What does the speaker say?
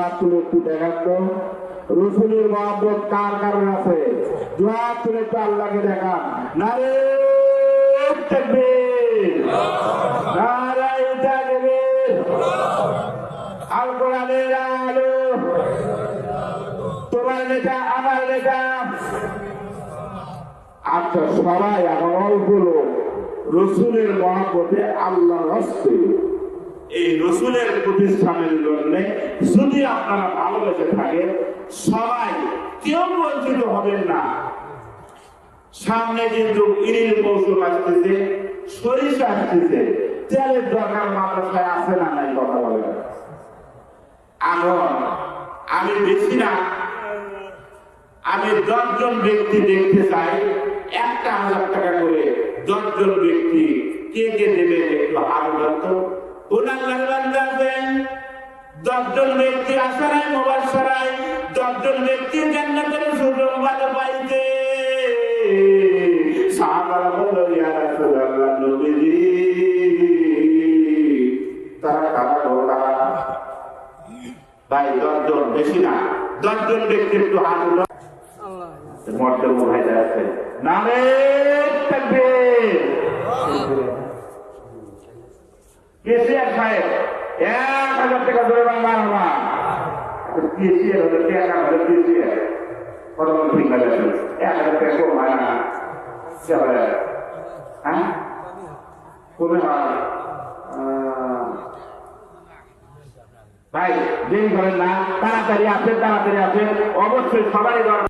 হাত তুলে একটু দেখান তো রসুলের মহব্বত কার কারণ আছে? হাত তুলে একটু আল্লাহকে দেখান। নারে তাকবীর, নারে তাকবীর। আল কোরআনের আলো, তোমার নেতা আমার নেতা। আচ্ছা সবাই এখন অল্প লোক রসুলের মহব্বতে আল্লাহর হস্তে এই রসুলের প্রতিষ্ঠানের জন্য যদি আপনারা ভালোবেসে থাকেন, সবাই কেউ বঞ্চিত হবেন না। সামনে কিন্তু ঈদের মৌসুম আসতেছে, সরিষা আসতেছে, তেলের দরকার মাদ্রাসায় আছে না নাই কথা বলেন। এখন আমি বেশি না, আমি 10 জন ব্যক্তি দেখতে চাই 1000 টাকা করে। 10 জন ব্যক্তি কে কে দেবে একটু হাত ধরতো। ওনার বান্দা আছেন 10 জন ব্যক্তি আসারায় মুবাশশারায় 10 জন ব্যক্তি জান্নাতের সুযোগ ভালো পাইতে। সাহাবারা বলল ইয়া রাসূলুল্লাহ, নবীজি তারা কারা গো তারা? ভাই 10 জন, বেশি না, 10 জন ব্যক্তি একটু হাত উঠান। মর্তব ভাইরা আছে, নারে তাকবীর। কেসিআর সাহেব 1000 টাকা ধরে বাংলা কেসিআর হলে টাকা হলে কেসিআর প্রধানমন্ত্রী কাছে 1000 টাকা কমায় না হ্যাঁ কমে হয়। ভাই যেই বলেন না তাড়াতাড়ি আছে, তাড়াতাড়ি আছে, অবশ্যই সবাই